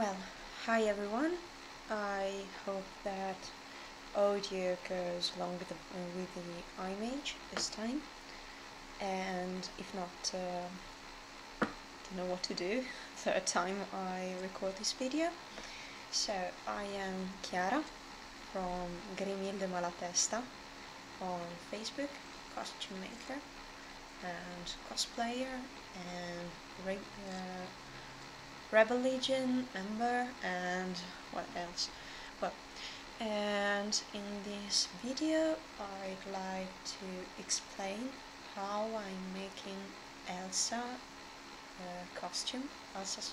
Well, hi everyone. I hope that audio goes along with the image this time, and if not, don't know what to do. Third time I record this video. So I am Chiara from GrimildeMalatesta on Facebook, costume maker and cosplayer and Rebel Legion member, and what else? Well, and in this video I'd like to explain how I'm making Elsa costume, Elsa's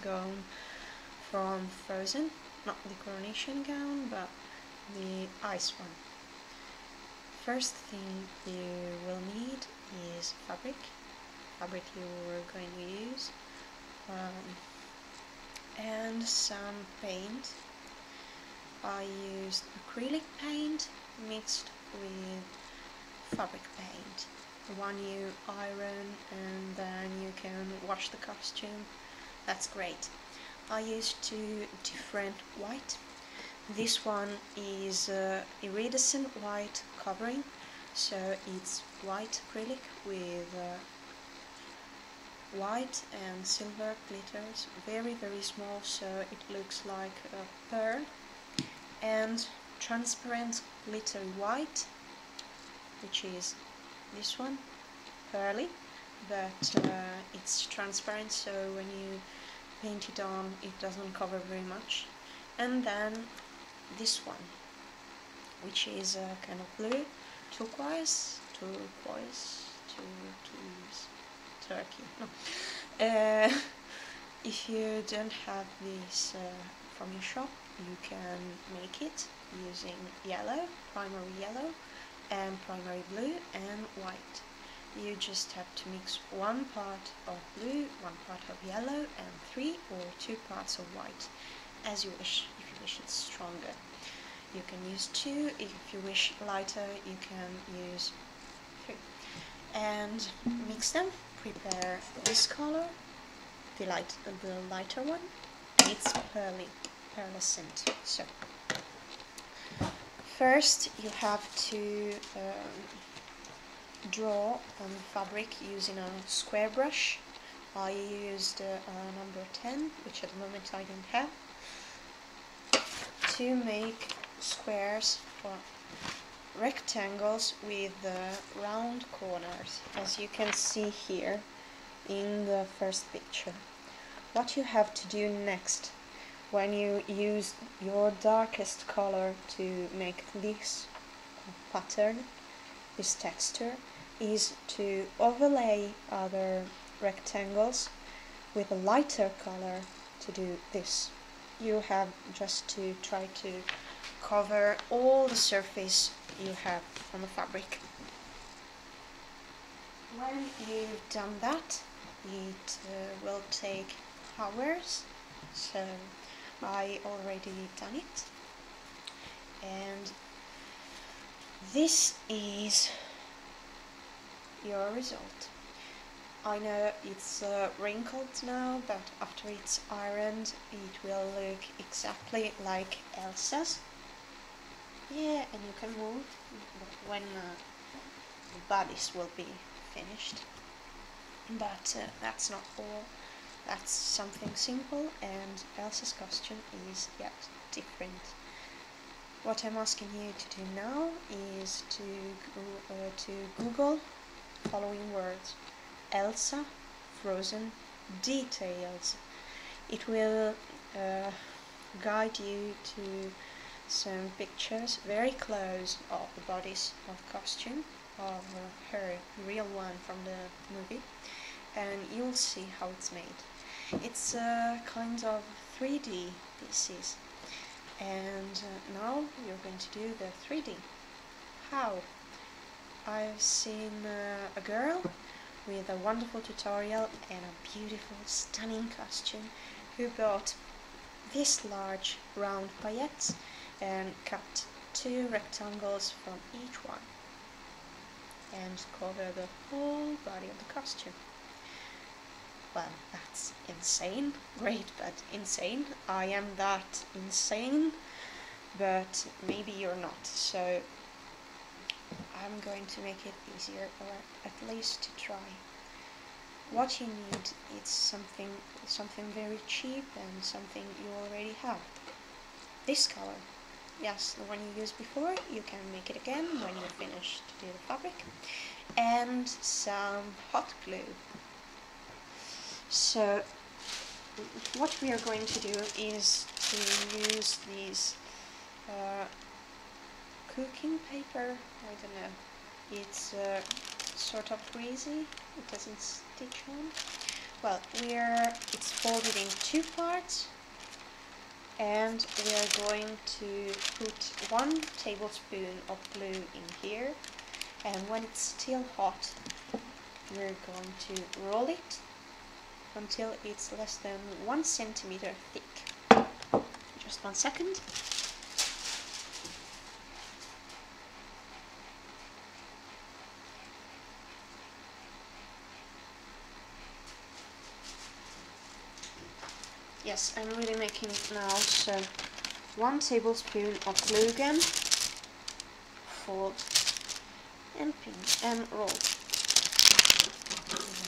gown from Frozen, not the coronation gown but the ice one. First thing you will need is fabric you're going to use, and some paint. I used acrylic paint mixed with fabric paint. One you iron and then you can wash the costume. That's great. I used two different white. This one is iridescent white covering, so it's white acrylic with white and silver glitters, very small, so it looks like a pearl, and transparent glittery white, which is this one, pearly, but it's transparent, so when you paint it on it doesn't cover very much. And then this one, which is kind of blue, turquoise, turkey. No. If you don't have this from your shop, you can make it using yellow, primary yellow, and primary blue and white. You just have to mix 1 part of blue, 1 part of yellow, and 3 or 2 parts of white, as you wish. If you wish it stronger, you can use 2. If you wish lighter, you can use 3. And mix them. Prepare this color, the lighter one, and it's pearlescent. So first you have to draw on the fabric using a square brush. I used number 10, which at the moment I don't have, to make squares for rectangles with round corners, as you can see here in the first picture. What you have to do next, when you use your darkest color to make this pattern, this texture, is to overlay other rectangles with a lighter color to do this. You have just to try to cover all the surface you have on the fabric. When you've done that, it will take hours, so I already done it, and this is your result. I know it's wrinkled now, but after it's ironed it will look exactly like Elsa's. Yeah, and you can move when the bodies will be finished. But that's not all. That's something simple, and Elsa's costume is yet different. What I'm asking you to do now is to Google following words: Elsa Frozen details. It will guide you to some pictures very close of the bodies of costume of her real one from the movie, and you'll see how it's made. It's kind of 3D pieces, and now you're going to do the 3D. How? I've seen a girl with a wonderful tutorial and a beautiful, stunning costume who bought this large round paillettes and cut 2 rectangles from each one and cover the whole body of the costume. well, that's insane. Great, but insane. I am that insane, but maybe you're not. So I'm going to make it easier, or at least to try. What you need is something very cheap and something you already have. This color. Yes, the one you used before, you can make it again when you finish to do the fabric. And some hot glue. So what we are going to do is to use these cooking paper. I don't know, it's sort of greasy, it doesn't stitch on. Well, it's folded in two parts, and we are going to put 1 tablespoon of glue in here, and when it's still hot we're going to roll it until it's less than 1 centimeter thick. Just 1 second. Yes, I'm really making it now, so 1 tablespoon of glue again, fold and pin and roll.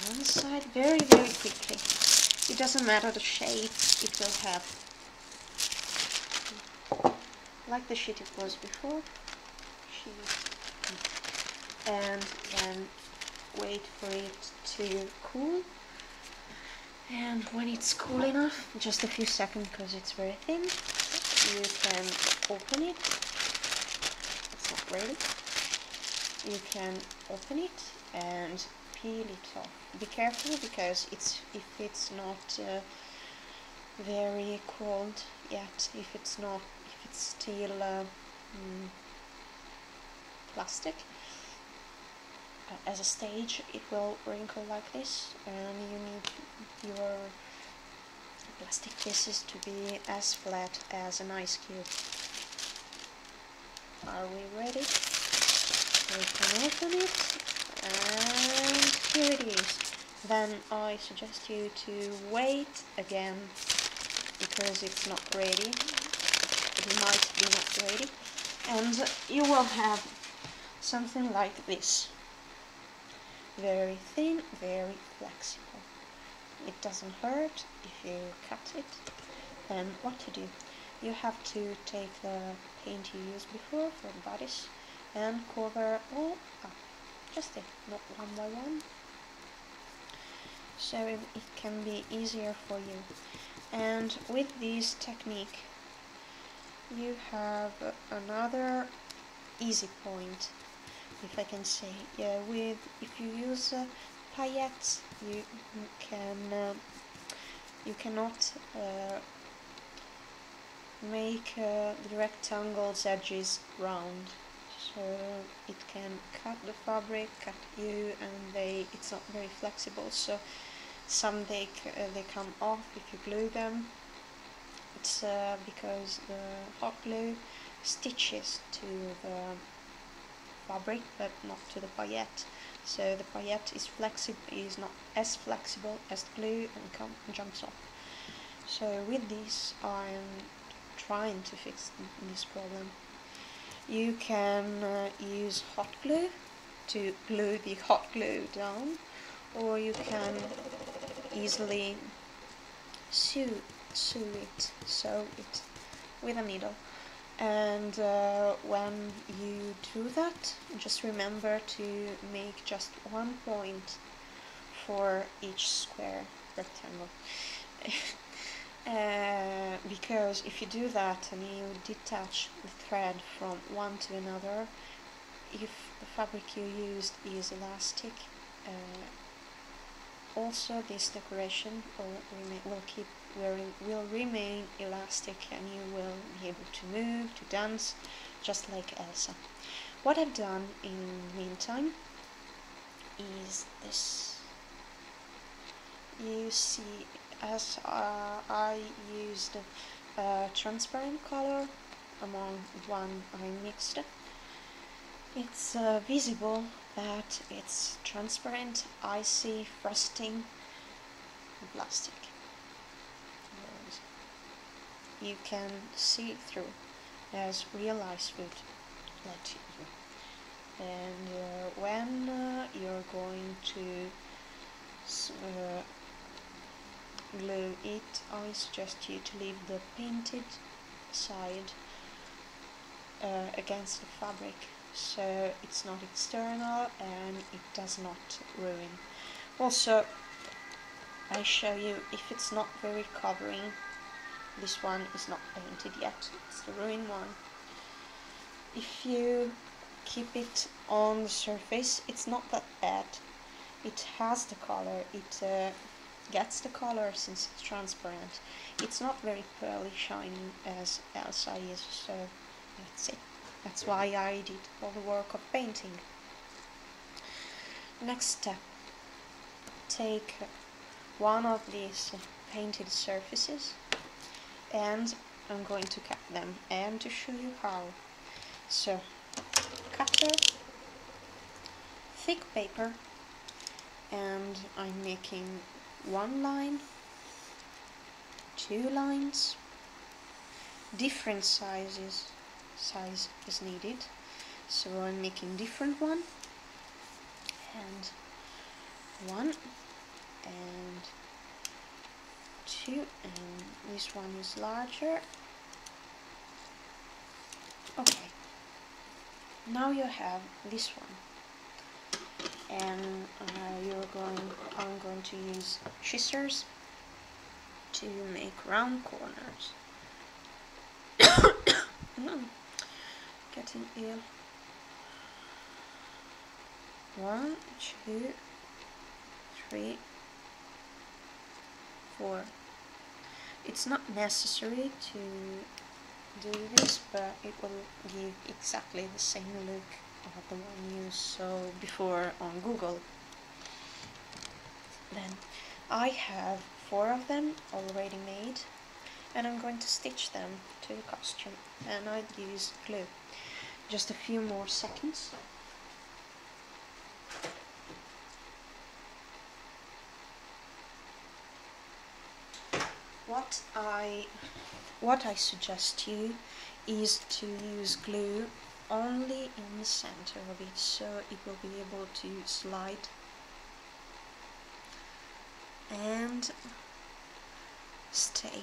One side very quickly. It doesn't matter the shape it will have. Like the sheet it was before. And then wait for it to cool. And when it's cool enough, just a few seconds because it's very thin, you can open it. It's not ready. You can open it and peel it off. Be careful because if it's not very cold yet, if it's still plastic, as a stage it will wrinkle like this, and you need your plastic pieces to be as flat as an ice cube. Are we ready? We can open it, and here it is. Then I suggest you to wait again because it's not ready. It might be not ready, and you will have something like this. Very thin, very flexible. It doesn't hurt if you cut it. And what to do? You have to take the paint you used before for the bodies and cover all up. Just it, not one by one. So it can be easier for you. And with this technique, you have another easy point, if I can say. If you use paillettes, you cannot make the rectangles edges round, so it can cut the fabric, cut you, and it's not very flexible. So some they come off if you glue them. It's because the hot glue stitches to the fabric but not to the paillette, so the paillette is not as flexible as the glue and jumps off. So with this I'm trying to fix this problem. You can use hot glue to glue the hot glue down, or you can easily sew it with a needle. And when you do that, just remember to make just 1 point for each square rectangle. Because if you do that and you detach the thread from one to another, if the fabric you used is elastic, also this decoration will remain elastic, and you will be able to move, to dance, just like Elsa. What I've done in the meantime is this. You see, as I used a transparent color among one I mixed, it's visible that it's transparent, icy, frosting, plastic. You can see through as real ice would let you. And when you're going to glue it, I suggest you to leave the painted side against the fabric, so it's not external and it does not ruin. Also, I show you if it's not very covering. This one is not painted yet, it's the ruined one. If you keep it on the surface, it's not that bad. It has the color, it gets the color since it's transparent. It's not very pearly shiny as Elsa is, so that's it. That's why I did all the work of painting. Next step, take one of these painted surfaces and I'm going to cut them, and to show you how. So, cutter, thick paper, and I'm making one line, two lines, different size is needed, so I'm making different one, and one, and two, and this one is larger. Okay, now you have this one, and I'm going to use scissors to make round corners. Getting ill. 1, 2, 3, 4. It's not necessary to do this, but it will give exactly the same look of the one you saw before on Google. Then I have 4 of them already made, and I'm going to stitch them to the costume, and I'd use glue. Just a few more seconds. What I suggest you is to use glue only in the center of it, so it will be able to slide and stay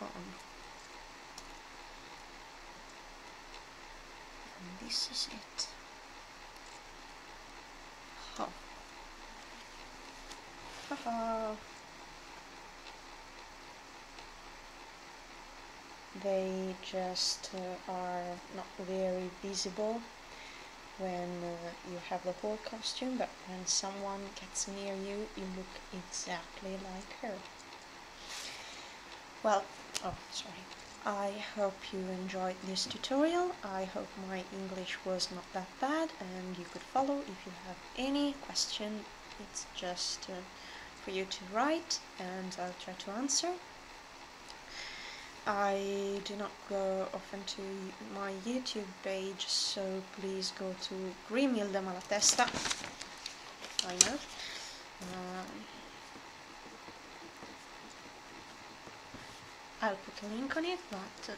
on. And this is it. Oh. Haha. They just are not very visible when you have the whole costume, but when someone gets near you, you look exactly like her. Well, oh, sorry. I hope you enjoyed this tutorial. I hope my English was not that bad and you could follow. If you have any question, it's just for you to write and I'll try to answer. I do not go often to my YouTube page, so please go to GrimildeMalatesta. I know. I'll put a link on it, but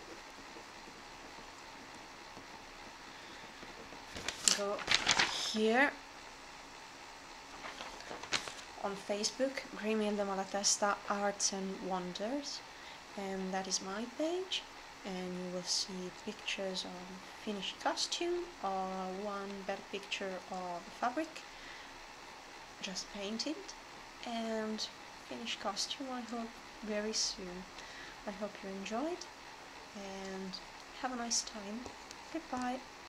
go here on Facebook, GrimildeMalatesta Arts and Wonders. And that is my page, and you will see pictures of finished costume, or one better picture of the fabric just painted, and finished costume, I hope, very soon. I hope you enjoyed and have a nice time. Goodbye.